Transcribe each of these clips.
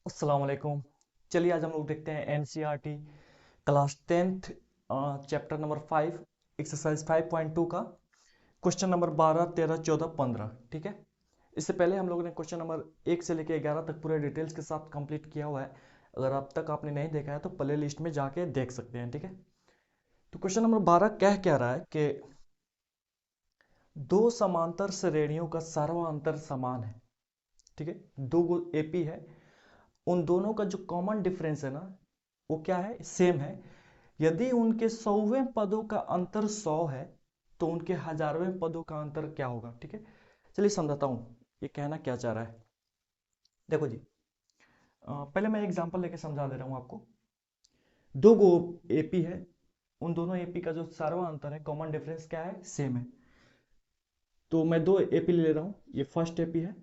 अस्सलाम वालेकुम। चलिए आज हम लोग देखते हैं NCERT class 10th chapter number 5 exercise 5.2 का क्वेश्चन नंबर 12 13 14 15। ठीक है, इससे पहले हम लोगों ने क्वेश्चन नंबर 1 से लेकर 11 तक पूरे डिटेल्स के साथ कंप्लीट किया हुआ है। अगर अब तक आपने नहीं देखा है तो प्ले लिस्ट में जाके देख सकते हैं। ठीक है, तो क्वेश्चन नंबर 12 कह रहा है कि दो समांतर श्रेणियों का सर्वांतर समान है। ठीक है, दो एपी है, उन दोनों का जो कॉमन डिफरेंस है ना वो क्या है, सेम है। यदि उनके 100वें पदों का अंतर 100 है तो उनके हजारवें पदों का अंतर क्या होगा। ठीक है, चलिए समझाता हूं ये कहना क्या चाह रहा है। देखो जी, पहले मैं एग्जांपल लेके समझा दे रहा हूं आपको। दो गो एपी है, उन दोनों एपी का जो सार्वत्रिक अंतर है, कॉमन डिफरेंस क्या है, सेम है। तो मैं दो एपी ले रहा हूं, ये फर्स्ट एपी है।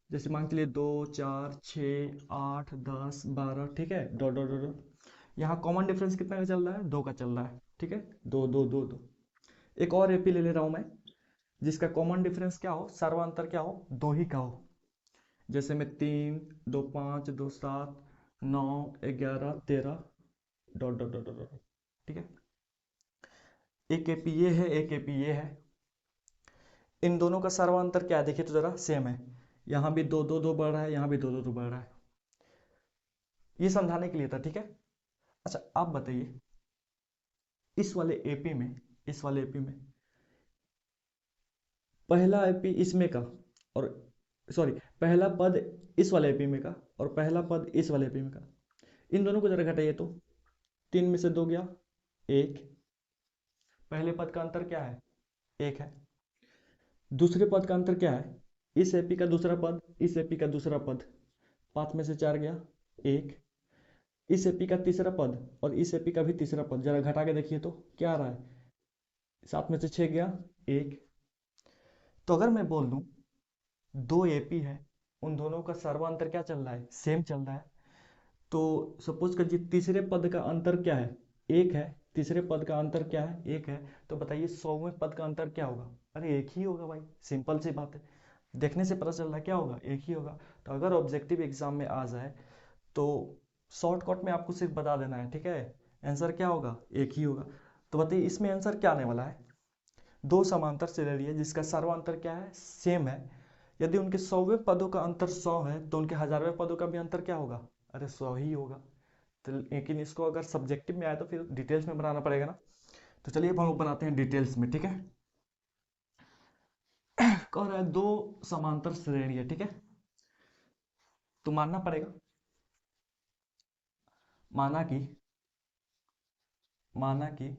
जैसे मान के लिए 2 4 6 8 10 12। ठीक है, डॉट डॉट डॉट डॉट। यहाँ कॉमन डिफरेंस कितना का चल रहा है, 2 का चल रहा है। ठीक है, 2 2 2 2। एक और एपी ले रहा हूं मैं जिसका कॉमन डिफरेंस क्या हो, सर्वांतर क्या हो, 2 ही का हो। जैसे में 3 2 5 2 7 9 11 13 डॉट डॉट डॉट डॉट। ठीक है, एक एपी ये है, एक एपी ये है। इन दोनों का सर्वांतर क्या है देखिए तो जरा, सेम है। यहाँ भी 2 2 2 बढ़ रहा है, यहाँ भी 2 2 2 बढ़ रहा है। ये समझाने के लिए था। ठीक है, अच्छा आप बताइए, इस वाले एपी में, इस वाले एपी में पहला एपी इसमें का, और सॉरी, पहला पद इस वाले एपी में का और पहला पद इस वाले एपी में का, इन दोनों को जरा घटाइए तो 3 में से 2 गया 1। पहले पद का अंतर क्या है, 1 है। दूसरे पद का अंतर क्या है, इस एपी का दूसरा पद, इस एपी का दूसरा पद। 5 में से 4 गया 1। इस एपी का तीसरा पद और इस एपी का भी तीसरा पद, जरा घटा के देखिए तो क्या आ रहा है, 7 में से 6 गया 1। तो अगर मैं बोल दूं दो एपी है, उन दोनों का सर्वांतर क्या चल रहा है, सेम चल रहा है। तो सपोज करिए तीसरे पद का अंतर क्या है, 1 है। तीसरे पद का अंतर क्या है, 1 है। तो बताइए 100वें पद का अंतर क्या होगा। अरे एक ही होगा भाई, सिंपल सी बात है। देखने से पता चल रहा है क्या होगा, एक ही होगा। तो अगर ऑब्जेक्टिव एग्जाम में आ जाए तो शॉर्टकट में आपको सिर्फ बता देना है। ठीक है, आंसर क्या होगा, एक ही होगा। तो बताइए इसमें आंसर क्या आने वाला है, दो समांतर श्रेणी है जिसका सर्वांतर क्या है, सेम है। यदि उनके 100वें पदों का अंतर 100 है तो उनके हजारवें पदों का भी अंतर क्या होगा, अरे 100 ही होगा। तो लेकिन इसको अगर सब्जेक्टिव में आए तो फिर डिटेल्स में बनाना पड़ेगा ना। तो चलिए अब हम लोग बनाते हैं डिटेल्स में। ठीक है, कह रहा है दो समांतर श्रेणी है। ठीक है, तो मानना पड़ेगा, माना कि माना कि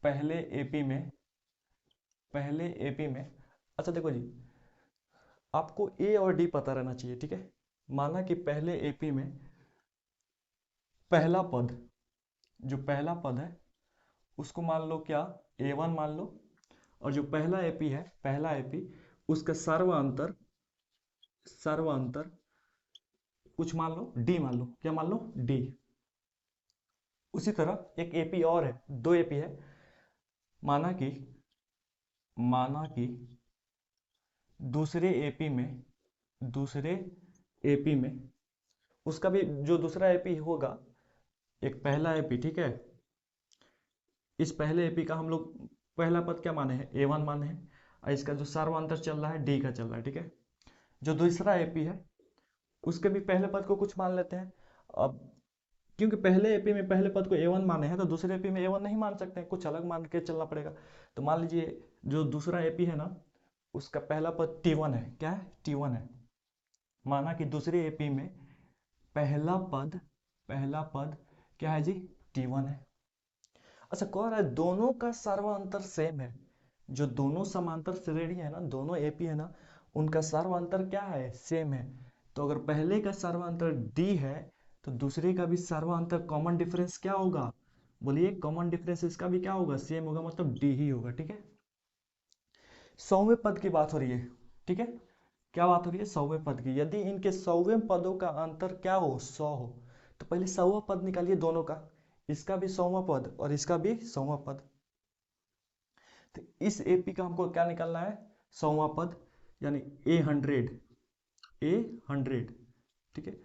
पहले एपी में, पहले एपी में, अच्छा देखो जी, आपको ए और डी पता रहना चाहिए। ठीक है, माना कि पहले एपी में पहला पद, जो पहला पद है उसको मान लो क्या, ए वन मान लो। और जो पहला एपी है, पहला एपी, उसका सर्वांतर, सर्वांतर कुछ मान लो डी मान लो, क्या मान लो, डी। उसी तरह एक एपी और है, दो एपी है। माना कि, माना कि दूसरे एपी में, दूसरे एपी में उसका भी जो दूसरा एपी होगा, एक पहला एपी। ठीक है, इस पहले एपी का हम लोग पहला पद क्या माने हैं, ए वन माने हैं। और इसका जो सर्वांतर चल रहा है डी का चल रहा है। ठीक है, जो दूसरा एपी है उसके भी पहले पद को कुछ मान लेते हैं। अब क्योंकि पहले एपी में पहले पद को ए वन माने हैं तो दूसरे एपी में ए वन नहीं मान सकते हैं, कुछ अलग मान के चलना पड़ेगा। तो मान लीजिए जो दूसरा एपी है ना, उसका पहला पद टी वन है, क्या है, टी वन है। माना कि दूसरे एपी में पहला पद, पहला पद क्या है जी, टी वन है। अच्छा कह रहा है दोनों का सर्वांतर सेम है। जो दोनों समांतर श्रेणी है ना, दोनों एपी है ना, उनका सर्वांतर क्या है, सेम है। तो अगर पहले का सर्वांतर डी है तो दूसरे का भी सर्वांतर कॉमन डिफरेंस क्या होगा, बोलिए, कॉमन डिफरेंस इसका भी क्या होगा, सेम होगा, मतलब डी ही होगा। ठीक है, 100वें पद की बात हो रही है। ठीक है, क्या बात हो रही है, 100वें पद की। यदि इनके 100वें पदों का अंतर क्या हो, 100 हो, तो पहले 100वां पद निकालिए दोनों का, इसका भी 100वां पद और इसका भी 100वां पद। तो इस एपी का हमको क्या निकालना है, 100वां पद, यानी ए हंड्रेड, A100, ठीक है।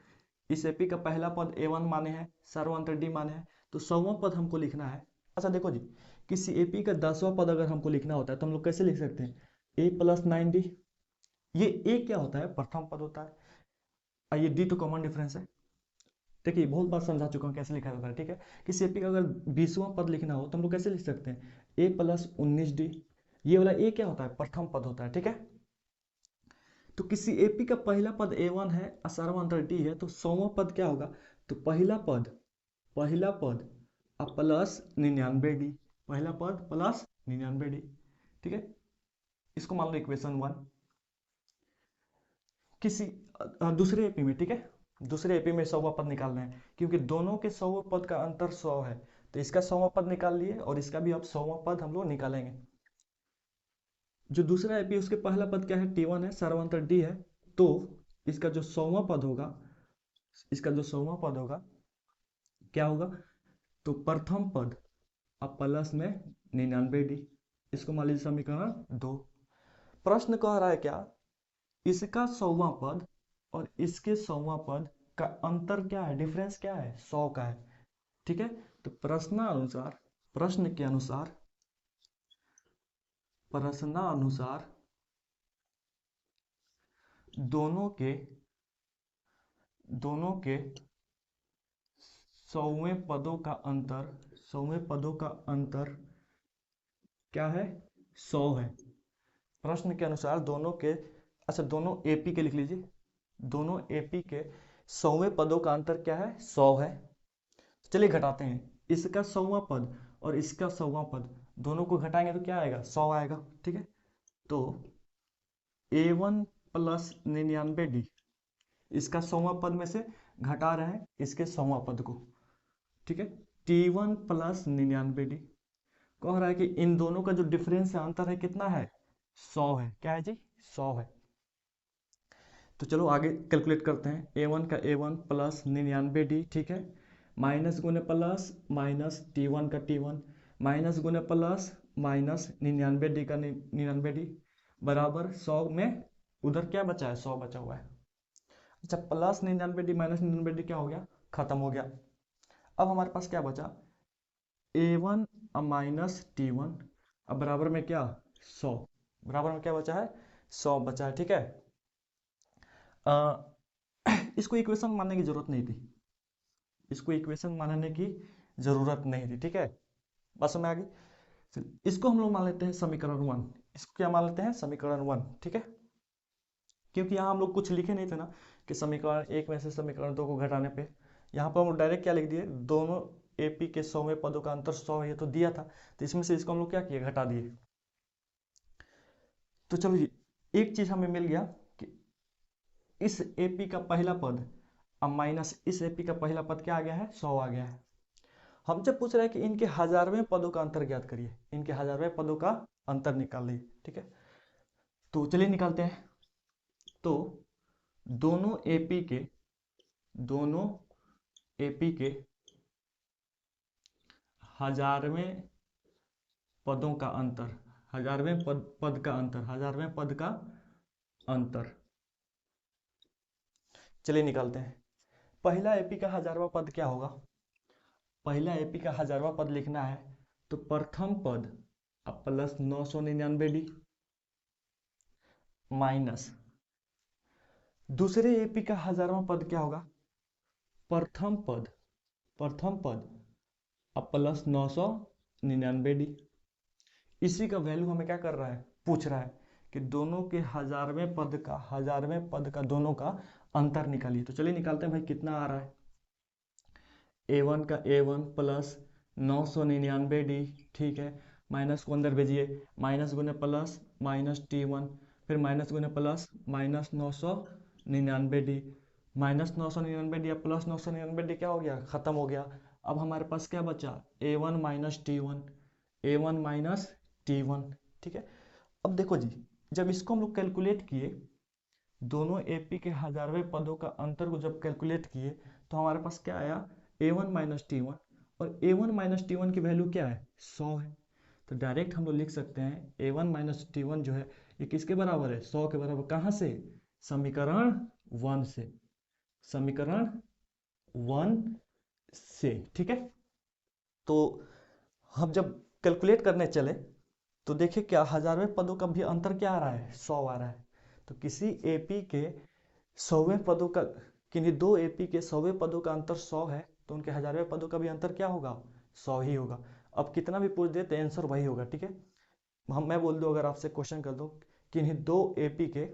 इस एपी का पहला पद A1 माने है, सर्वांतर D माने है, तो 100वां पद हमको लिखना है। अच्छा देखो जी, किसी एपी का 10वां पद अगर हमको लिखना होता है तो हम लोग कैसे लिख सकते हैं? A+9D। ये A क्या होता है? प्रथम पद होता है, ये D तो कॉमन डिफरेंस है। देखिए बहुत बार समझा चुका हूँ कैसे लिखा जाता है, ठीक है। किसी एपी का अगर 20वां पद लिखना हो तो हम लोग कैसे लिख सकते हैं? A+19D। ये वाला A क्या होता है? प्रथम पद होता है, ठीक है। तो किसी एपी का पहला पद A1 है और सर्वांतर D है, तो 100वां पद क्या होगा? तो पहला पद अब प्लस 99D, पहला पद प्लस 99D, ठीक है। इसको मान लो इक्वेशन 1। किसी दूसरे एपी में, ठीक है, दूसरे एपी में 100वां पद निकालना है, क्योंकि दोनों के 100वां पद का अंतर 100 है, तो इसका 100वां पद निकाल लिए और इसका भी अब 100वां पद हम लोग निकालेंगे। जो दूसरा एपी उसके पहला पद क्या है? T1 है, सर्वांतर D है, तो इसका जो 100वां पद होगा, इसका जो 100वां पद होगा क्या होगा? तो प्रथम पद अब प्लस में 99D, इसको मान लीजिए समीकरण 2। प्रश्न कह रहा है क्या? इसका 100वां पद और इसके 100वां पद का अंतर क्या है? डिफरेंस क्या है? 100 का है, ठीक है। तो प्रश्नानुसार दोनों के 100वें पदों का अंतर क्या है? 100 है। प्रश्न के अनुसार दोनों के, अच्छा दोनों एपी के लिख लीजिए, दोनों एपी के 100वें पदों का अंतर क्या है? 100 है। चलिए घटाते हैं, इसका 100वां पद और इसका 100वां पद दोनों को घटाएंगे तो क्या आएगा? 100 आएगा, ठीक है। तो A1 प्लस 99D, इसका 100वां पद में से घटा रहे हैं इसके 100वां पद को, ठीक है। T1 प्लस 99D कह रहा है कि इन दोनों का जो डिफरेंस है, अंतर है, कितना है? 100 है। क्या है जी? 100 है। तो चलो आगे कैलकुलेट करते हैं। A1 का A1 प्लस 99D, ठीक है, माइनस गुने प्लस माइनस T1 का T1, माइनस गुने प्लस माइनस 99D का 99D बराबर 100 में उधर क्या बचा है? 100 बचा हुआ है। अच्छा प्लस 99D माइनस 99D क्या हो गया? खत्म हो गया। अब हमारे पास क्या बचा? A1 माइनस T1 अब बराबर में क्या? 100, बराबर में क्या बचा है? 100 बचा है, ठीक है। इसको इक्वेशन मानने की जरूरत नहीं थी, इसको इक्वेशन मानने की जरूरत नहीं थी, ठीक है। बस में आ गई। इसको हम लोग मान लेते हैं समीकरण 1। इसको क्या मान लेते हैं? समीकरण 1, ठीक है। क्योंकि यहाँ हम लोग कुछ लिखे नहीं थे ना कि समीकरण 1 में से समीकरण 2 को घटाने पे, यहाँ पर हम लोग डायरेक्ट क्या लिख दिए? दोनों एपी के 100वें पदों का अंतर 100 है, ये तो दिया था, तो इसमें से इसको हम लोग क्या किए? घटा दिए। तो चलो जी, एक चीज हमें मिल गया कि इस एपी का पहला पद अब माइनस इस एपी का पहला पद क्या आ गया है? 100 आ गया है। हमसे पूछ रहा है कि इनके 1000वें पदों का अंतर ज्ञात करिए, इनके 1000वें पदों का अंतर निकालिए, ठीक है। तो चलिए निकालते हैं। तो दोनों दोनों एपी के 1000वें पदों का अंतर, 1000वें पद का अंतर, 1000वें पद का अंतर चलिए निकालते हैं। पहला एपी का 1000वां पद क्या होगा? पहला एपी का 1000वां पद लिखना है तो प्रथम पद अब प्लस 999D माइनस दूसरे एपी का 1000वां पद क्या होगा? प्रथम पद अब प्लस 999D। इसी का वैल्यू हमें क्या कर रहा है? पूछ रहा है कि दोनों के 1000वें पद का दोनों का अंतर निकालिए। तो चलिए निकालते हैं भाई, कितना आ रहा है? A1 का A1 प्लस 999D, ठीक है, माइनस को अंदर भेजिए, माइनस गुने प्लस माइनस T1, फिर माइनस गुने plus minus 999D, minus 999D या प्लस 999D क्या हो गया? खत्म हो गया। अब हमारे पास क्या बचा? A1 minus T1, A1 minus T1, ठीक है। अब देखो जी, जब इसको हम लोग कैलकुलेट किए, दोनों एपी के 1000वें पदों का अंतर को जब कैलकुलेट किए तो हमारे पास क्या आया? A1 माइनस T1, और A1 माइनस T1 की वैल्यू क्या है? 100 है। तो डायरेक्ट हम लोग लिख सकते हैं A1 माइनस T1 जो है ये किसके बराबर है? 100 के बराबर। कहाँ से? समीकरण 1 से, समीकरण 1 से, ठीक है। तो हम जब कैलकुलेट करने चले तो देखिए क्या हजारवें पदों का भी अंतर क्या आ रहा है, 100 आ रहा है। तो किसी एपी के 100वें पदों का, किन्हीं दो एपी के 100वें पदों का अंतर 100 है, तो उनके हजारवें पदों का भी अंतर क्या होगा, 100 ही होगा। अब कितना भी पूछ दे तो आंसर वही होगा, ठीक है। मैं बोल दूं, अगर आपसे क्वेश्चन कर दूं किन्हीं दो एपी के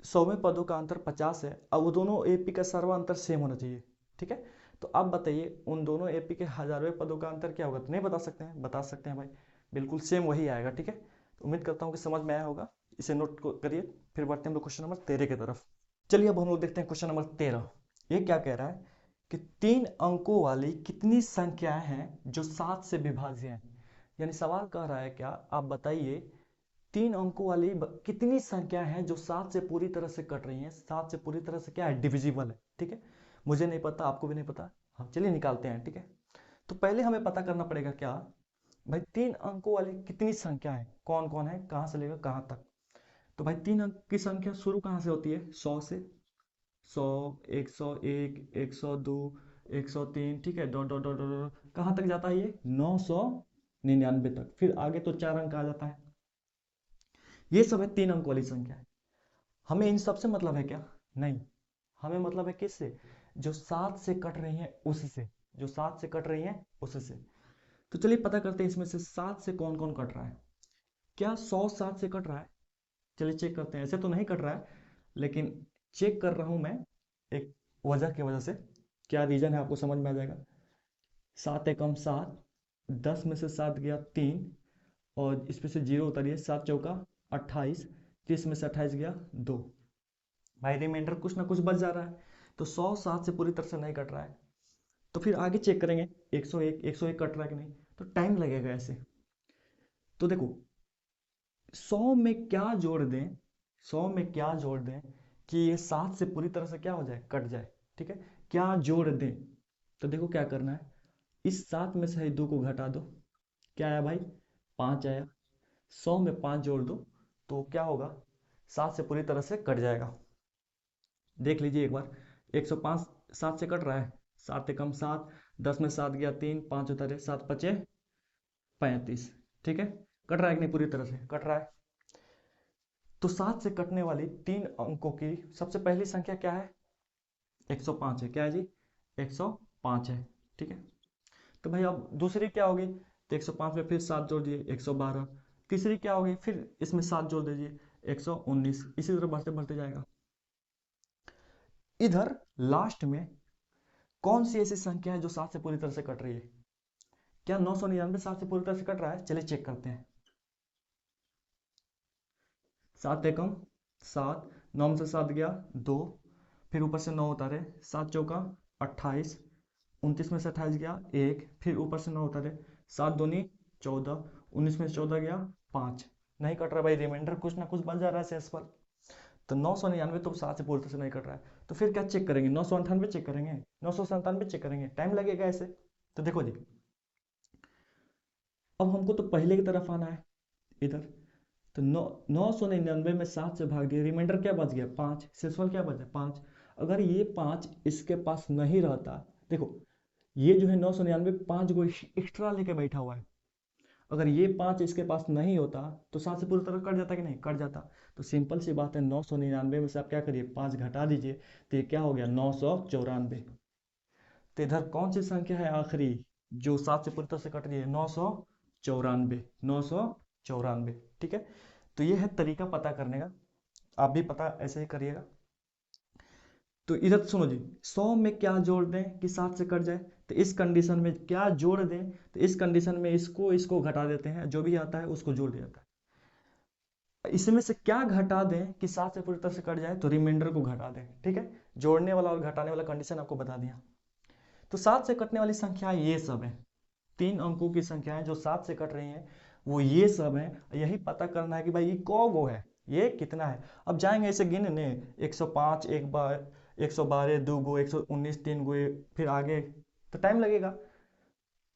100वें पदों का अंतर 50 है, अब वो दोनों एपी का सर्वा अंतर सेम होना चाहिए, ठीक है। तो अब बताइए उन दोनों एपी के हजारवें पदों का अंतर क्या होगा, तो नहीं बता सकते हैं, बता सकते हैं भाई, बिल्कुल सेम वही आएगा, ठीक है। तो उम्मीद करता हूँ कि समझ में आया होगा, इसे नोट करिए। फिर बढ़ते हैं हम लोग क्वेश्चन नंबर 13 की तरफ। चलिए अब हम लोग देखते हैं क्वेश्चन नंबर 13। ये क्या कह रहा है कि 3 अंकों वाली कितनी संख्याएं हैं जो 7 से विभाज्य हैं। यानी सवाल कह रहा है क्या, आप बताइए 3 अंकों वाली कितनी संख्याएं हैं जो 7 से पूरी तरह से कट रही हैं, 7 से पूरी तरह से क्या है, डिविजिबल है, ठीक है। मुझे नहीं पता, आपको भी नहीं पता, हम चलिए निकालते हैं, ठीक है। तो पहले हमें पता करना पड़ेगा क्या, भाई 3 अंकों वाली कितनी संख्या है, कौन कौन है, कहां से लेकर कहां तक। तो भाई 3 अंक की संख्या शुरू कहां से होती है, 100 से, 100, 101, 102, 103, ठीक है, डॉट डॉट डॉट डॉट कहां तक जाता है ये, 999 तक, फिर आगे तो 4 अंक आ जाता है। ये सब है 3 अंक वाली संख्या है। हमें इन सब से मतलब है क्या, नहीं, हमें मतलब है किससे, जो 7 से कट रही है उससे, जो 7 से कट रही है उससे। तो चलिए पता करते हैं इसमें से 7 से कौन कौन कट रहा है। क्या 100 7 से कट रहा है, चलिए चेक करते हैं। ऐसे तो नहीं कट रहा है, लेकिन चेक कर रहा हूं मैं एक वजह की वजह से। क्या रीजन है आपको समझ में आ जाएगा। 7 एकम 7, 10 में से 7 गया 3, और इसमें से जीरो उतारिए, 7 चौका 28, 30 में से 28 गया 2, भाई रिमाइंडर कुछ ना कुछ बच जा रहा है। तो 100 7 से पूरी तरह से नहीं कट रहा है। तो फिर आगे चेक करेंगे 101 कट रहा है कि नहीं, तो टाइम लगेगा ऐसे। तो देखो 100 में क्या जोड़ दें, 100 में क्या जोड़ दें कि ये 7 से पूरी तरह से क्या हो जाए, कट जाए, ठीक है। क्या जोड़ दें, तो देखो क्या करना है, इस 7 में से 2 को घटा दो, क्या आया भाई, 5 आया। 100 में 5 जोड़ दो तो क्या होगा, 7 से पूरी तरह से कट जाएगा। देख लीजिए एक बार, 105 7 से कट रहा है, 7 एकम 7, 10 में 7 गया 3, 5 उतारे 7 पचे 35, ठीक है। कट रहा है कि नहीं, पूरी तरह से कट रहा है। तो 7 से कटने वाली 3 अंकों की सबसे पहली संख्या क्या है, 105 है, क्या है जी, 105 है, ठीक है। तो भाई अब दूसरी क्या होगी, तो 105 में फिर 7 जोड़ दिए 112, तीसरी क्या होगी, फिर इसमें 7 जोड़ दीजिए 119, इसी तरह बढ़ते बढ़ते जाएगा। इधर लास्ट में कौन सी ऐसी संख्या है जो 7 से पूरी तरह से कट रही है, क्या 999 7 से पूरी तरह से कट रहा है, चलिए चेक करते हैं। 7 एकम 7, 9 में से 7 गया 2, फिर ऊपर से 9 उतारे, 7 चौका 28, 29 में से 28 गया 1, फिर ऊपर से 9 उतारे, 7 दूनी 14, 19 में से 14 गया 5, नहीं कट रहा भाई, रिमाइंडर कुछ ना कुछ बन जा रहा है शेष पर। तो 999 तो 7 से पूरी तरह से नहीं कट रहा है, तो फिर क्या चेक करेंगे, 998 चेक करेंगे, 997 चेक करेंगे, टाइम लगेगा ऐसे। तो देखो जी, अब हमको तो पहले की तरफ आना है इधर। तो 999 में 7 से भाग दिया, रिमाइंडर क्या बच गया 5, शेषफल क्या बचा 5। अगर ये 5 इसके पास नहीं रहता, देखो ये जो है 999 5 को एक्स्ट्रा लेके बैठा हुआ है, अगर ये 5 इसके पास नहीं होता तो 7 से पूरी तरह कट जाता कि नहीं, कट जाता। तो सिंपल सी बात है, 999 में से आप क्या करिए 5 घटा दीजिए, तो ये क्या हो गया 994। तो इधर कौन सी संख्या है आखिरी जो 7 से पूरी तरह से कट रही है, 994, 994, ठीक है। तो ये है तरीका पता करने का, आप भी पता ऐसे ही करिएगा। तो इधर सुनो जी, 100 में क्या जोड़ दें कि 7 से कट जाए, तो इस कंडीशन में क्या जोड़ दें, तो इस कंडीशन में इसको इसको घटा देते हैं, जो भी आता है उसको जोड़ दिया जाता है। इसमें से क्या घटा दें कि 7 से पूरी तरह से कट जाए, तो रिमाइंडर को घटा दें, ठीक है। जोड़ने वाला और घटाने वाला कंडीशन आपको बता दिया। तो 7 से कटने वाली संख्या ये सब है, 3 अंकों की संख्याएं जो 7 से कट रही हैं वो ये सब है। यही पता करना है कि भाई ये कौ गो है, ये कितना है। अब जाएंगे ऐसे गिनने, 105 एक बार, 112 दो गो, 119 तीन गो, फिर आगे तो टाइम लगेगा।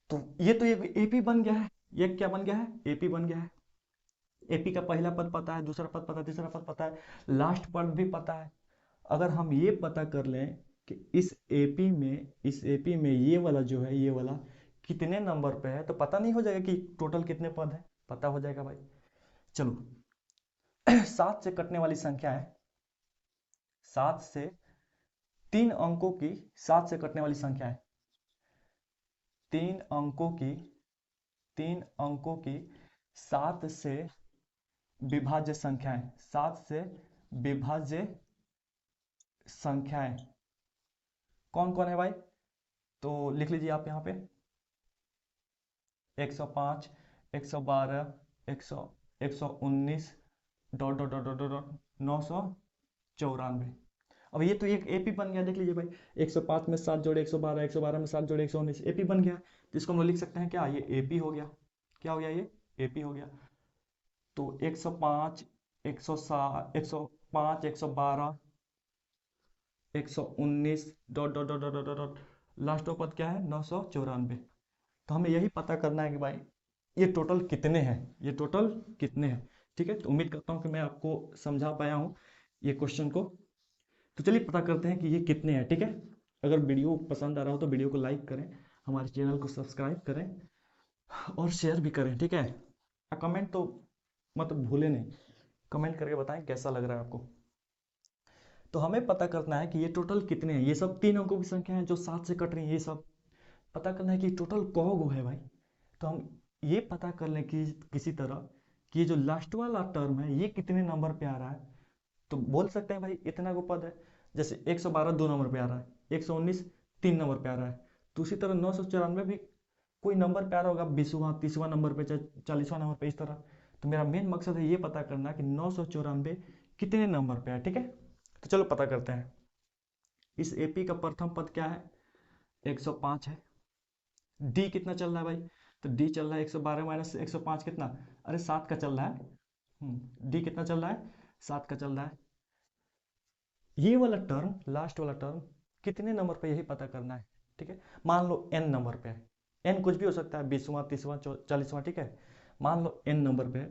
तो ये एपी बन गया है, ये क्या बन गया है, एपी बन गया है। एपी का पहला पद पता है, दूसरा पद पता है, तीसरा पद पता है, लास्ट पद भी पता है। अगर हम ये पता कर लें कि इस एपी में ये वाला जो है, ये वाला कितने नंबर पे है, तो पता नहीं हो जाएगा कि टोटल कितने पद है, पता हो जाएगा भाई। चलो 7 से कटने वाली संख्या है, 7 से 3 अंकों की, 7 से कटने वाली संख्या है, 3 अंकों की, 3 अंकों की 7 से विभाज्य संख्याएं, 7 से विभाज्य संख्याएं कौन कौन है भाई? तो लिख लीजिए आप यहाँ पे 105, 112, 100, 119 dot dot dot dot dot 994। अब ये तो एक एपी बन गया, देख लीजिए भाई, 105 में 7 जोड़े 112, 112 में 7 जोड़े 119, एपी बन गया। तो इसको हम लोग लिख सकते हैं क्या, ये एपी हो गया। क्या हो गया, ये एपी हो गया। तो 105, 107, 105, 112, 119 dot dot dot dot dot, last पद क्या है, 994। तो हमें यही पता करना है कि भाई ये टोटल कितने हैं, ये टोटल कितने हैं। ठीक है, तो उम्मीद करता हूँ कि मैं आपको समझा पाया हूँ ये क्वेश्चन को। तो चलिए पता करते हैं कि ये कितने हैं। ठीक है, अगर वीडियो पसंद आ रहा हो तो वीडियो को लाइक करें, हमारे चैनल को सब्सक्राइब करें और शेयर भी करें। ठीक है, कमेंट तो मत भूलें नहीं, कमेंट करके बताएं कैसा लग रहा है आपको। तो हमें पता करना है कि ये टोटल कितने हैं, ये सब 3 अंकों की संख्या है जो 7 से कट रही है, ये सब पता करना है कि टोटल कौगो है भाई। तो हम ये पता कर लें कि किसी तरह कि ये जो लास्ट वाला टर्म है ये कितने नंबर पे आ रहा है। तो बोल सकते हैं भाई इतना को पद है, जैसे 112 2 नंबर पे आ रहा है, 119 3 नंबर पे आ रहा है, तो उसी तरह 994 भी कोई नंबर पे आ रहा होगा, 20वां 30वां नंबर पे, चाहे 40वां नंबर पे, इस तरह। तो मेरा मेन मकसद है ये पता करना कि 994 कितने नंबर पे है। ठीक है, तो चलो पता करते हैं। इस एपी का प्रथम पद क्या है, 105 है। डी कितना चल रहा है भाई, तो डी चल रहा है 112 माइनस 105 कितना, अरे 7 का चल रहा है। डी कितना चल रहा है, 7 का चल रहा है। ये वाला टर्म, लास्ट वाला टर्म कितने नंबर पे, यही पता करना है। ठीक है, मान लो एन नंबर पे है, एन कुछ भी हो सकता है, 20वां 30वां 40वां। ठीक है, मान लो एन नंबर पे है,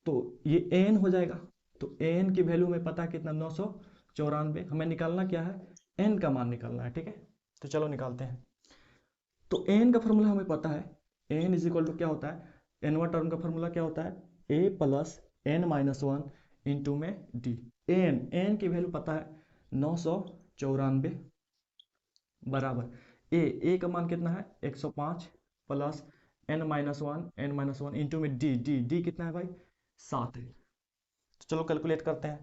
तो ये एन हो जाएगा। तो एन की वैल्यू में पता है कितना, 994। हमें निकालना क्या है, एन का मान निकालना है। ठीक है, तो चलो निकालते हैं। तो एन का फॉर्मूला हमें पता है, एन इज इक्वल टू क्या होता है, एनवा टर्म का फॉर्मूला क्या होता है, a plus n minus one into में डी। एन की वैल्यू पता है 994 बराबर ए का मान कितना है 105 plus n minus one into में डी कितना है भाई, 7 है। तो चलो कैलकुलेट करते हैं।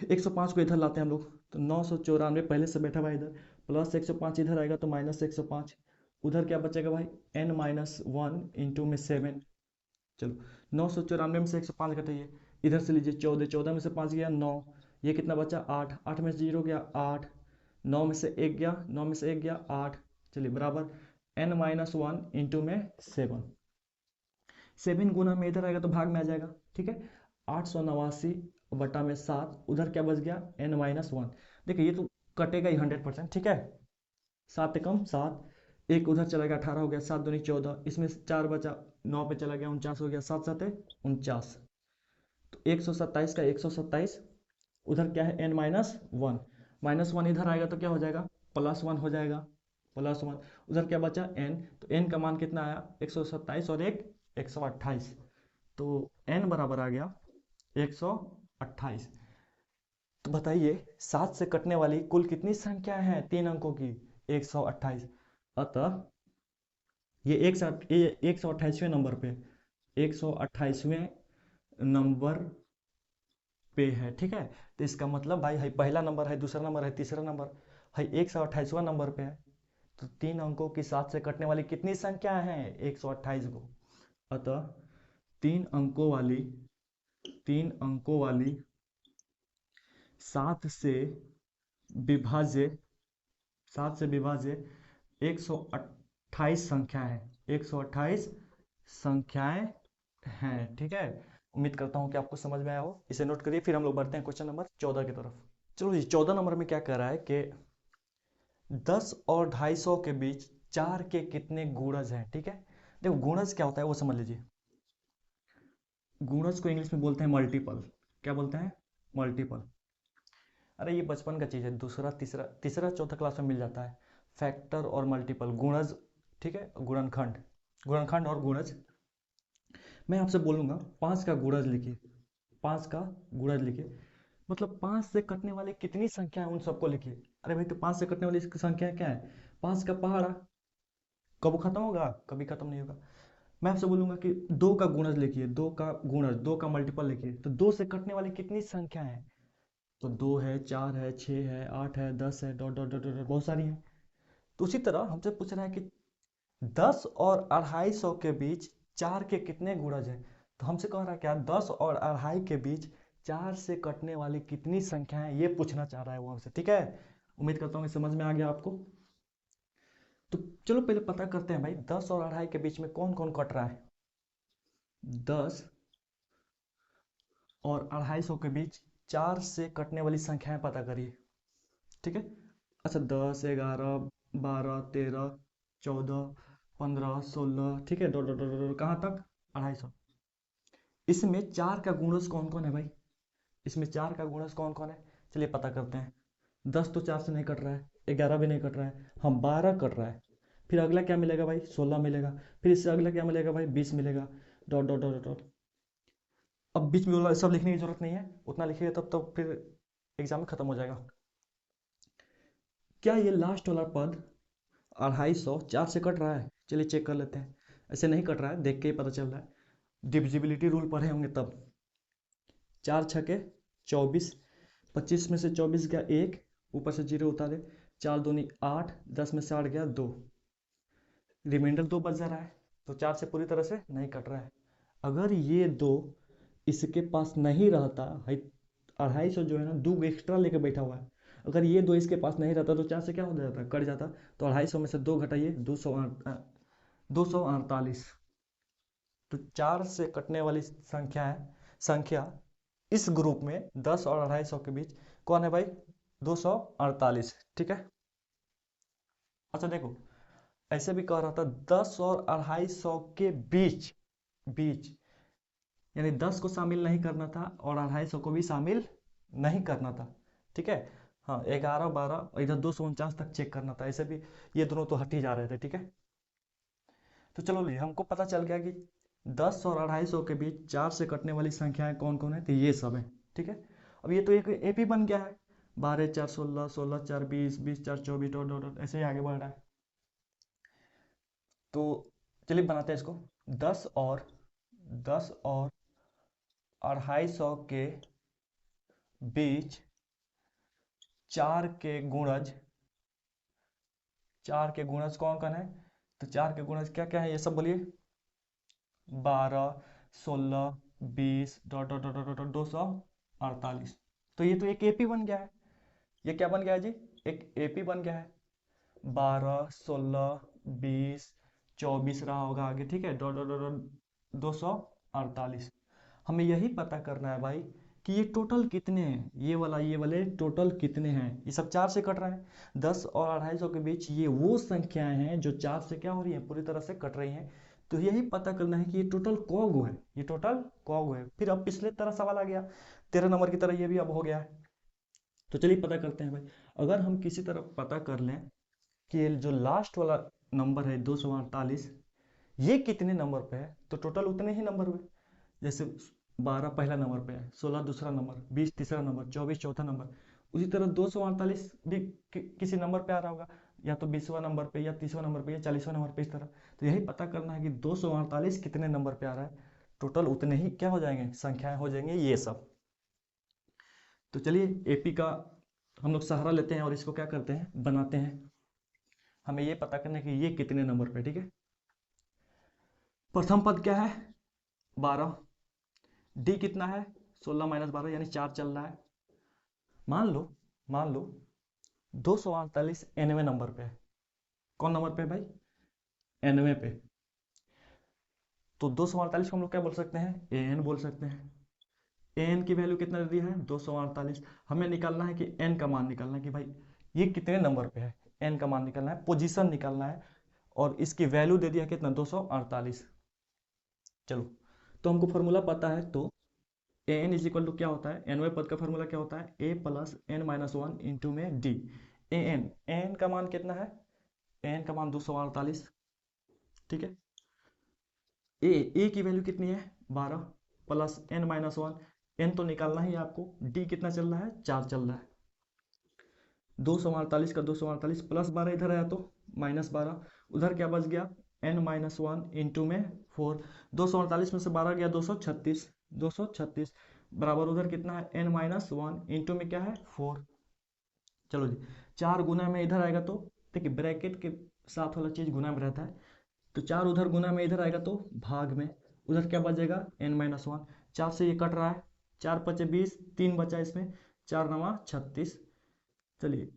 105 को इधर लाते हैं हम लोग, तो 994 पहले से बैठा हुआ इधर, प्लस 105 इधर आएगा तो माइनस 105, उधर क्या बचेगा भाई, n माइनस वन इंटू में 7। चलो 994 में से 105 घटाइए, इधर से लीजिए 14, 14 में से 5 गया 9, ये कितना बचा 8, 8 में से 0 गया 8, 9 में से 1 गया, 9 में से 1 गया 8। चलिए बराबर n माइनस वन इंटू में 7, 7 गुना में इधर आएगा तो भाग में आ जाएगा। ठीक है, 889 बटा में 7, उधर क्या बच गया n माइनस वन। देखिए ये तो कटेगा ही 100%। ठीक है, 7 एकम 7, एक उधर चला गया 18 हो गया, 7 दूनी 14, इसमें 4 बचा, 9 पे चला गया 49 हो गया, 7 7 49। तो 127 का 127, उधर क्या है n minus one, minus one इधर आएगा तो क्या हो जाएगा, प्लस वन हो जाएगा, प्लस वन। उधर क्या बचा n, तो n का मान कितना आया 127 और एक 128, तो n बराबर आ गया 128। तो बताइए 7 से कटने वाली कुल कितनी संख्या है 3 अंकों की, 128। अतः ये 128वें नंबर पे, 128वें नंबर पे है। ठीक है, तो इसका मतलब भाई है पहला नंबर है, दूसरा नंबर है, तीसरा नंबर है, 128वां नंबर पे है। तो 3 अंकों की 7 से कटने वाली कितनी संख्या है, 128 को। अतः 3 अंकों वाली 3 अंकों वाली 7 से विभाज्य 128 संख्याएं, 128 संख्याएं हैं। ठीक है, उम्मीद करता हूं कि आपको समझ में आया हो। इसे नोट करिए, फिर हम लोग बढ़ते हैं क्वेश्चन नंबर 14 की तरफ। चलो जी, 14 नंबर में क्या कह रहा है कि 10 और 250 के बीच 4 के कितने गुणज हैं। ठीक है, देखो गुणज क्या होता है वो समझ लीजिए। गुणज को इंग्लिश में बोलते हैं मल्टीपल। क्या बोलते हैं, मल्टीपल। अरे ये बचपन का चीज़ है, दूसरा तीसरा तीसरा चौथा क्लास में मिल जाता है। फैक्टर और मल्टीपल, गुणज, ठीक है, गुणनखंड, गुणनखंड और गुणज। मैं आपसे बोलूंगा 5 का गुणज लिखिए, 5 का गुणज लिखिए, मतलब 5 से कटने वाली कितनी संख्या है उन सबको लिखिए। अरे भाई तो 5 से कटने वाली संख्या क्या है? 5 का पहाड़ा, कब खत्म होगा? कभी खत्म नहीं होगा। मैं आपसे बोलूंगा कि 2 का गुणज लिखिए, 2 का गुणज, 2 का मल्टीपल लिखिए, तो 2 से कटने वाली कितनी संख्या है? तो 2 है, 4 है, 6 है, 8 है, 10 है, डॉट डॉट डॉट डॉट, बहुत सारी है। तो उसी तरह हमसे पूछ रहा है कि 10 और 250 के बीच 4 के कितने गुणज हैं। तो हमसे कह रहा है क्या, 10 और 2.5 के बीच 4 से कटने वाली कितनी संख्या है, ये पूछना चाह रहा है वो हमसे, ठीक है। उम्मीद करता हूँ कि समझ में आ गया आपको। तो चलो पहले पता करते हैं भाई, 10 और 2.5 के बीच में कौन कौन कट रहा है। 10 और 250 के बीच 4 से कटने वाली संख्याएं पता करिए, ठीक है। अच्छा, 10, 11, 12, 13, 14, 15, 16, ठीक है, डॉट डॉट डॉट डॉट कहाँ तक? 250। इसमें 4 का गुणज कौन कौन है भाई? इसमें 4 का गुणज कौन कौन है? चलिए पता करते हैं। 10 तो 4 से नहीं कट रहा है, 11 भी नहीं कट रहा है, हम 12 कट रहा है। फिर अगला क्या मिलेगा भाई? 16 मिलेगा। फिर इससे अगला क्या मिलेगा भाई? 20 मिलेगा, डॉट डॉट डॉट डॉट। अब बीच में वाला सब लिखने की जरूरत नहीं है, उतना लिखिएगा तब तो फिर एग्जाम में खत्म हो जाएगा। क्या ये लास्ट वाला पद 250 4 से कट रहा है? चलिए चेक कर लेते हैं। ऐसे नहीं कट रहा है, देख के ही पता चल रहा है, डिविजिबिलिटी रूल पढ़े होंगे तब। 4 छके 24, 25 में से 24 गया 1, ऊपर से 0 उतारे, 4 दूनी 8, 10 में से 8 गया 2, रिमाइंडर 2 बच जा रहा है। तो 4 से पूरी तरह से नहीं कट रहा है। अगर ये 2 इसके पास नहीं रहता है, 250 जो है ना, 2 एक्स्ट्रा लेके बैठा हुआ है, अगर ये 2 इसके पास नहीं रहता तो 4 से क्या हो जाता? कट जाता। तो 250 में से 2 घटाइए, 248। तो 4 से कटने वाली संख्या इस ग्रुप में 10 और 250 के बीच कौन है भाई? 248, ठीक है। अच्छा देखो, ऐसे भी कह रहा था 10 और 250 के बीच, बीच यानी 10 को शामिल नहीं करना था और 250 को भी शामिल नहीं करना था, ठीक है। हाँ, 11, 12, इधर 249 तक चेक करना था, ऐसे भी ये दोनों तो हट ही जा रहे थे, ठीक है। तो चलो लिए हमको पता चल गया कि 10 और 250 के बीच 4 से कटने वाली संख्याएं कौन कौन है, तो ये सब है, ठीक है। अब ये तो एक एपी बन गया है, 12 4 16, 16 4 20, 20 4 24, डॉट डॉट डॉट, ऐसे ही आगे बढ़ रहा है। तो चलिए बनाते हैं इसको। 10 और 250 के बीच 4 के गुणज, 4 के गुणज कौन कौन है? तो 4 के गुणज क्या क्या है ये सब बोलिए। 12, 16, 20, dot dot dot dot dot 248। तो ये तो एक एपी बन गया है। ये क्या बन गया है जी? एक एपी बन गया है। 12, 16, 20, 24 रहा होगा आगे, ठीक है, डॉट डॉट डॉट 248। हमें यही पता करना है भाई कि ये टोटल कितने हैं, ये वाले टोटल कितने हैं। ये सब 4 से कट रहे हैं। 10 और 250 के बीच ये वो संख्याएं हैं जो 4 से क्या हो रही है? पूरी तरह से कट रही हैं। तो यही पता करना है कि ये टोटल कौ है, ये टोटल कौ है। फिर अब पिछले तरह सवाल आ गया, 13 नंबर की तरह ये भी अब हो गया है। तो चलिए पता करते हैं भाई। अगर हम किसी तरह पता कर लें कि ये जो लास्ट वाला नंबर है 248, ये कितने नंबर पे है, तो टोटल उतने ही नंबर हुए। जैसे 12 पहला नंबर पे है, 16 दूसरा नंबर, 20 तीसरा नंबर, 24 चौथा नंबर। उसी तरह 248 भी किसी नंबर पे आ रहा होगा, या तो 20वां नंबर पे, या 30वां नंबर पे, या 40वां नंबर पे, इस तरह। तो यही पता करना है कि 248 कितने नंबर पे आ रहा है, टोटल उतने ही क्या हो जाएंगे? संख्याएं हो जाएंगे ये सब। तो चलिए एपी का हम लोग सहारा लेते हैं और इसको क्या करते हैं? बनाते हैं। हमें ये पता करना है कि ये कितने नंबर पे, ठीक है। प्रथम पद क्या है? 12। डी कितना है? 16 माइनस 12 यानी 4 चल रहा है। मान लो 248 nवें नंबर पे है। कौन नंबर पे है भाई? nवें पे। तो 248 को हम लोग क्या बोल सकते हैं? an बोल सकते हैं। an की वैल्यू कितना दे दिया है? 248। हमें निकालना है कि n का मान निकालना है कि भाई ये कितने नंबर पे है। n का मान निकालना है, पोजीशन निकालना है, और इसकी वैल्यू दे दिया कितना? 248। चलो, तो हमको फॉर्मूला पता है, तो ए एन इज इक्वल टू क्या होता है, एनवें पद का फॉर्मूला क्या होता है, a plus n minus one into में डी। ए एन का मान कितना है, ए एन का मान 248, ठीक है। ए की वैल्यू कितनी है 12 plus n minus one, n तो निकालना ही है आपको, डी कितना चल रहा है 4 चल रहा है। 248 का 248 प्लस 12 इधर आया तो माइनस 12, उधर क्या बच गया एन माइनस वन इंटू में 4। 248 में से 12 गया 236, 236 बराबर उधर कितना है एन माइनस वन इंटू में क्या है 4। चलो जी, 4 गुना में इधर आएगा तो देखिए ब्रैकेट के साथ वाला चीज गुना में रहता है, तो 4 उधर गुना में इधर आएगा तो भाग में, उधर क्या बचेगा एन माइनस वन। 4 से ये कट रहा है, 4 पचे 20, 3 बचा इसमें, 4 नवा 36। चलिए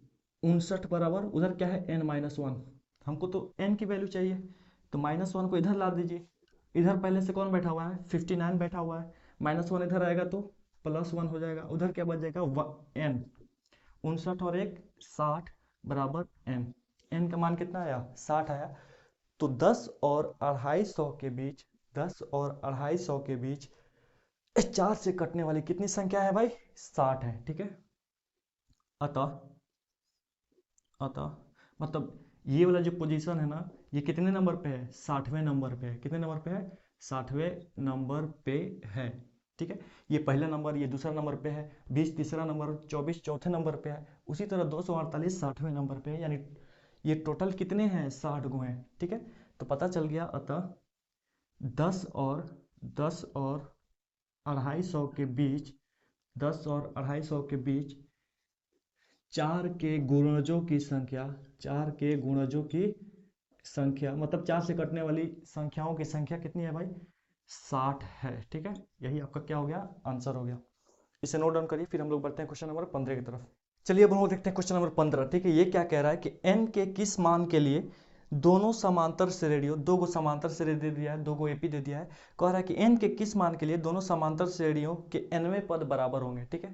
59 बराबर उधर क्या है एन माइनस वन, हमको तो एन की वैल्यू चाहिए, तो माइनस वन को इधर ला दीजिए। इधर पहले से कौन बैठा हुआ है 59 बैठा हुआ है, माइनस वन इधर आएगा तो प्लस वन हो जाएगा, उधर क्या बच जाएगा एन। 59 और 1 60 बराबर एन। एन का मान कितना आया 60 आया। तो 10 और 250 के बीच, 10 और 250 के बीच 4 से कटने वाली कितनी संख्या है भाई 60 है, ठीक है। अतः अतः मतलब ये वाला जो पोजीशन है ना, ये कितने नंबर पे है 60वें नंबर पे है। कितने नंबर पे है 60वें नंबर पे है, ठीक है। ये पहला नंबर, ये दूसरा नंबर पे है, 20 तीसरा नंबर, 24 चौथे नंबर पे है, उसी तरह 248 60वें नंबर पे है, यानी ये टोटल कितने हैं 60 गो हैं, ठीक है। तो पता चल गया अतः 10 और 250 के बीच, 10 और 250 के बीच 4 के गुणजों की संख्या, 4 के गुणजों की संख्या मतलब 4 से कटने वाली संख्याओं की संख्या कितनी है भाई 60 है, ठीक है। यही आपका क्या हो गया आंसर हो गया। इसे नोट डाउन करिए, फिर हम लोग बढ़ते हैं क्वेश्चन नंबर 15 की तरफ। चलिए अब हम लोग देखते हैं क्वेश्चन नंबर 15, ठीक है। ये क्या कह रहा है कि n के किस मान के लिए दोनों समांतर श्रेणियों, दो गो समांतर श्रेणी दे दिया है, दो गो एपी दे दिया है, कह रहा है कि n के किस मान के लिए दोनों समांतर श्रेणियों के nवें पद बराबर होंगे, ठीक है।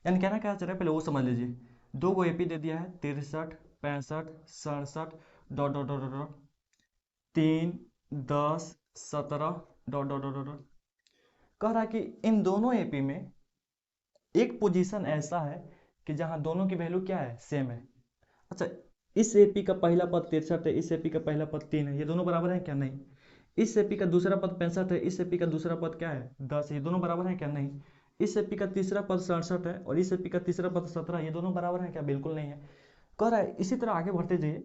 यानी कहना क्या चाह रहा है पहले वो समझ लीजिए। दो गो एपी दे दिया है 63 65 67 dot dot dot dot 3 10 17 dot dot dot dot. कह रहा है कि इन दोनों एपी में एक पोजीशन ऐसा है कि जहां दोनों की वैल्यू क्या है सेम है। अच्छा, इस एपी का पहला पद 63 है, इस एपी का पहला पद 3 है, ये दोनों बराबर हैं क्या, नहीं। इस एपी का दूसरा पद 65 है, इस एपी का दूसरा पद क्या है 10, ये दोनों बराबर हैं क्या, नहीं। इस एपी का तीसरा पद 67 है और इस एपी का तीसरा पद 17, ये दोनों बराबर हैं क्या, बिल्कुल नहीं है। कह रहा है इसी तरह आगे बढ़ते जाइए,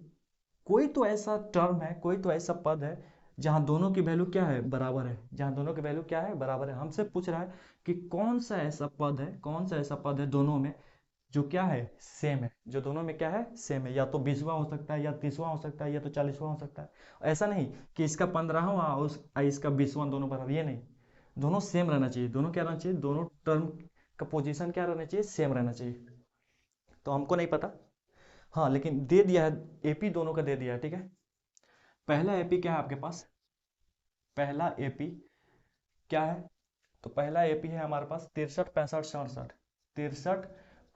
कोई तो ऐसा टर्म है, कोई तो ऐसा पद है जहां दोनों की वैल्यू क्या है बराबर है, जहां दोनों की वैल्यू क्या है बराबर है। हमसे पूछ रहा है कि कौन सा ऐसा पद है, कौन सा ऐसा पद है दोनों में जो क्या है सेम है, जो दोनों में क्या है सेम है। या तो 20वां हो सकता है, या 30वां हो सकता है, या तो 40वां हो सकता है। ऐसा नहीं कि इसका 15वां और इसका 20वां दोनों बराबर, ये नहीं। दोनों सेम रहना चाहिए, दोनों क्या रहना चाहिए, दोनों टर्म का पोजीशन क्या रहना चाहिए सेम रहना चाहिए। तो हमको नहीं पता, हाँ लेकिन दे दिया है एपी दोनों का दे दिया है, ठीक है। पहला एपी क्या है आपके पास, पहला एपी क्या है, तो पहला एपी है हमारे पास 63 65 67, 63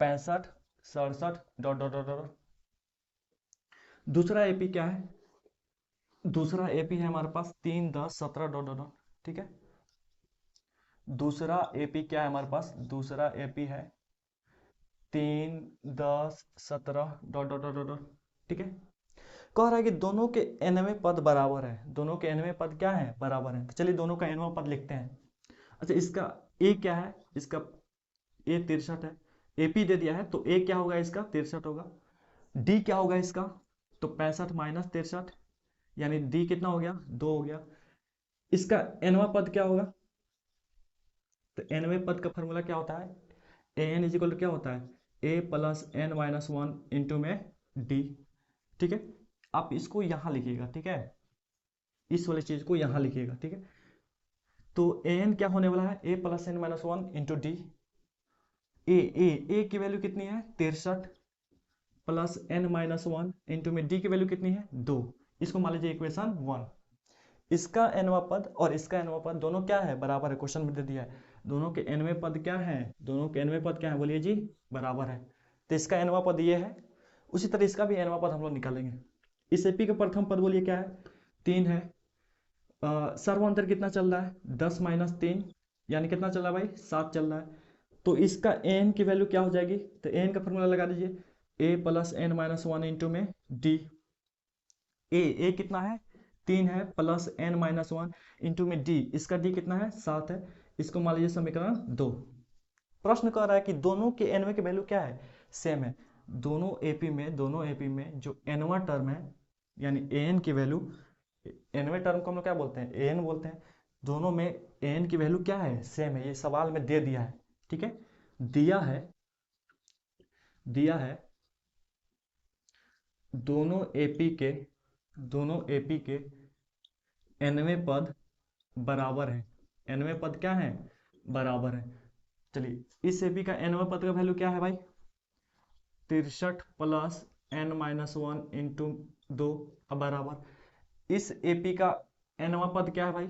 65 67 डॉट डॉट डॉट डॉट। दूसरा एपी क्या है, दूसरा एपी है हमारे पास 3 10 17 डॉट डॉट डॉट, ठीक है। दूसरा एपी क्या है हमारे पास, दूसरा एपी है 3 10 17 डॉट डॉट डॉट डॉट, ठीक है। कह रहा है कि दोनों के nवें पद बराबर है, दोनों के nवें पद क्या है बराबर है। तो चलिए दोनों का nवां पद लिखते हैं। अच्छा, इसका ए क्या है, इसका ए 63 है, एपी दे दिया है तो ए क्या होगा इसका 63 होगा। डी क्या होगा इसका, तो 65 माइनस 63, यानी डी कितना हो गया 2 हो गया। इसका nवां पद क्या होगा, तो nवें पद का फॉर्मूला क्या होता है, a n is equal to क्या होता है a plus n minus one into में डी, ठीक है। आप इसको यहां लिखिएगा, ठीक है, इस वाली चीज को यहां लिखिएगा, ठीक है। तो ए एन क्या होने वाला है a plus n minus one into d. A की वैल्यू कितनी है 63 plus n minus one into में डी की वैल्यू कितनी है 2। इसको मान लीजिए इक्वेशन 1। इसका nवां पद और इसका nवां पद दोनों क्या है बराबर है, क्वेश्चन में दे दिया है दोनों के nवें पद क्या है, दोनों के nवें पद क्या है बोलिए जी बराबर है। तो इसका nवां पद ये है, उसी तरह इसका भी nवां पद हम लोग निकालेंगे। इस एपी का प्रथम पद बोलिए क्या है 3 है, सर्वांतर कितना चल रहा है 10 माइनस 3 यानी कितना चल रहा है भाई, 7 चल रहा है। तो इसका एन की वैल्यू क्या हो जाएगी, तो एन का फॉर्मूला लगा दीजिए, a plus n minus one into में डी। ए कितना है, 3 है, plus n minus one into में डी, इसका डी कितना है, 7 है। इसको मान लीजिए समीकरण 2। प्रश्न कह रहा है कि दोनों के एनवे की वैल्यू क्या है, सेम है। दोनों एपी में जो एनवा टर्म है, यानी एन की वैल्यू, एनवे टर्म को हम लोग क्या बोलते हैं, एन बोलते हैं। दोनों में एन की वैल्यू क्या है, सेम है। ये सवाल में दे दिया है, ठीक है, दिया है, दिया है दोनों एपी के एनवे पद बराबर है। एनवे पद क्या है, बराबर है। चलिए इस एपी का एनवे पद का वैल्यू क्या है भाई, 63 plus n minus one into 2 बराबर। इस एपी का एनवा पद क्या है भाई,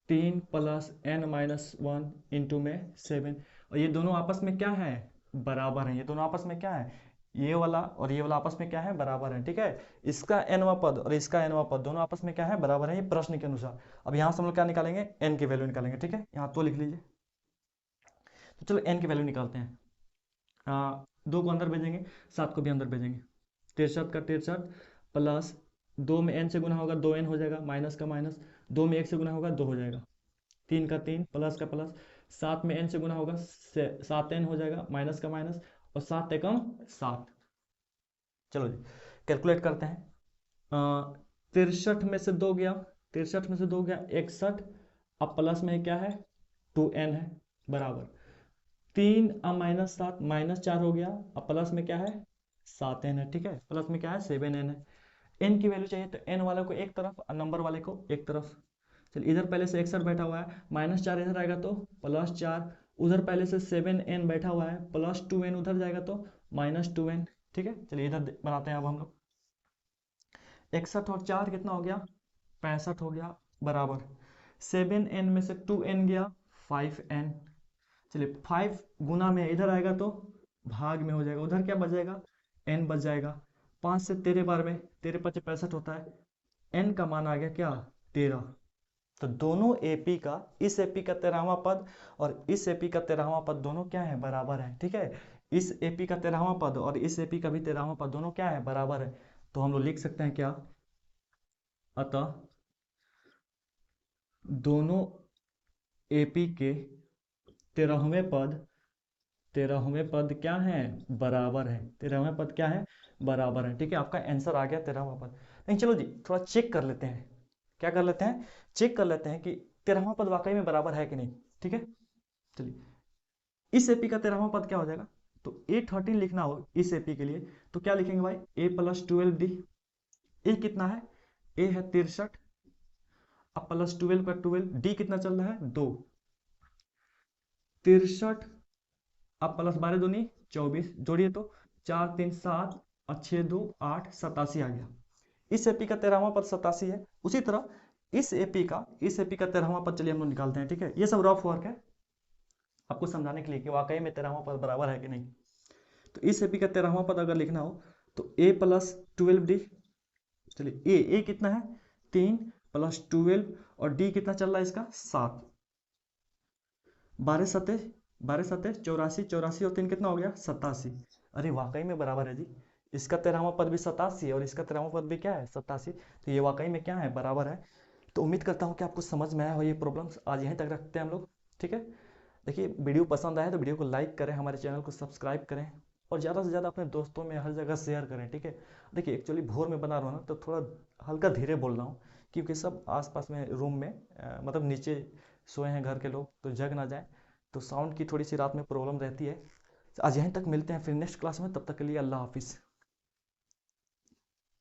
3 plus n minus one into में 7। और ये दोनों आपस में क्या है, बराबर है। ये दोनों आपस में क्या है, ये वाला और ये वाला आपस में क्या है, बराबर है, ठीक है। इसका एनवा पद और इसका एनवा पद दोनों आपस में क्या है, बराबर है, ये प्रश्न के अनुसार। अब यहाँ से हम लोग क्या निकालेंगे, एन की वैल्यू निकालेंगे, ठीक है। यहाँ तो लिख लीजिए। तो चलो एन की वैल्यू निकालते हैं। 2 को अंदर भेजेंगे, 7 को भी अंदर भेजेंगे। 63 का 63 प्लस 2 में एन से गुना होगा 2n हो जाएगा, माइनस का माइनस, 2 में 1 से गुना होगा 2 हो जाएगा, 3 का 3 प्लस का प्लस, 7 में n से गुना होगा 7n हो जाएगा, माइनस का माइनस, और 7 एकम 7। चलो जी कैलकुलेट करते हैं। 63 में से 2 गया, 63 में से 2 गया 61, अब प्लस में क्या है, 2n है, बराबर 3 अब माइनस 7 माइनस 4 हो गया, अब प्लस में क्या है, 7n है, ठीक है, प्लस में क्या है, 7n है। n की वैल्यू चाहिए तो n वाले को एक तरफ और नंबर वाले को एक तरफ। चलिए इधर पहले से 61 बैठा हुआ है, माइनस 4 इधर आएगा तो प्लस 4, उधर पहले से 7n बैठा हुआ है, प्लस 2n उधर जाएगा तो माइनस 2n, ठीक है। चलिए इधर बनाते हैं अब हम लोग। 61 और 4 कितना हो गया, 65 हो गया, बराबर 7n में से 2n गया 5n। चलिए 5 गुना में इधर आएगा तो भाग में हो जाएगा, उधर क्या बच जाएगा, n बच जाएगा। 5 से 13 बार में 13 5 65 होता है, n का मान आ गया क्या, 13। तो दोनों एपी का, इस एपी का 13वां पद और इस एपी का 13वां पद दोनों क्या है, बराबर है, ठीक है। इस एपी का 13वां पद और इस एपी का भी 13वां पद दोनों क्या है, बराबर है। तो हम लोग लिख सकते हैं क्या, अतः दोनों एपी के 13वें पद क्या है, बराबर है। 13वें पद क्या है, बराबर है, ठीक है। आपका आंसर आ गया 13वां पद। नहीं चलो जी थोड़ा चेक कर लेते हैं, क्या कर लेते हैं, चेक कर लेते हैं कि 13वां पद वाकई में बराबर है कि नहीं, ठीक है। चलिए इस एपी का 13वां पद क्या हो जाएगा, तो A13 लिखना हो इस एपी के लिए तो क्या लिखेंगे भाई, a प्लस 12d। ए कितना है, ए है 63, अब प्लस 12 का 12, डी कितना चल रहा है, 2, 63, अब प्लस 12 दूनी 24, जोड़िए तो 4 3 7 और 6 2 8, 87 आ गया। इस एपी का 13वां पद 87 है। उसी तरह इस एपी का 13वां पद चलिए हम लोग निकालते हैं, ठीक है। ये सब रफ वर्क है आपको समझाने के लिए कि वाकई में 13वां पद बराबर है कि नहीं। तो इस एपी का 13वां पद अगर लिखना हो तो a प्लस 12d। चलिए ए कितना है, 3 प्लस 12 और d कितना चल रहा है इसका, 7, 12 सते 84, 84 और 3 कितना हो गया, 87। अरे वाकई में बराबर है जी, इसका 13वां पद भी 87 है और इसका 13वां पद भी क्या है, 87। तो ये वाकई में क्या है, बराबर है। तो उम्मीद करता हूँ कि आपको समझ में आया हो। ये प्रॉब्लम्स आज यहीं तक रखते हैं हम लोग, ठीक है। देखिए वीडियो पसंद आए तो वीडियो को लाइक करें, हमारे चैनल को सब्सक्राइब करें और ज़्यादा से ज़्यादा अपने दोस्तों में हर जगह शेयर करें, ठीक है। देखिए एक्चुअली भोर में बना रहा हूँ ना तो थोड़ा हल्का धीरे बोल रहा हूँ क्योंकि सब आसपास में रूम में मतलब नीचे सोए हैं घर के लोग तो जग ना जाए, तो साउंड की थोड़ी सी रात में प्रॉब्लम रहती है। आज यहीं तक मिलते हैं फिर नेक्स्ट क्लास में, तब तक के लिए अल्लाह हाफिज़।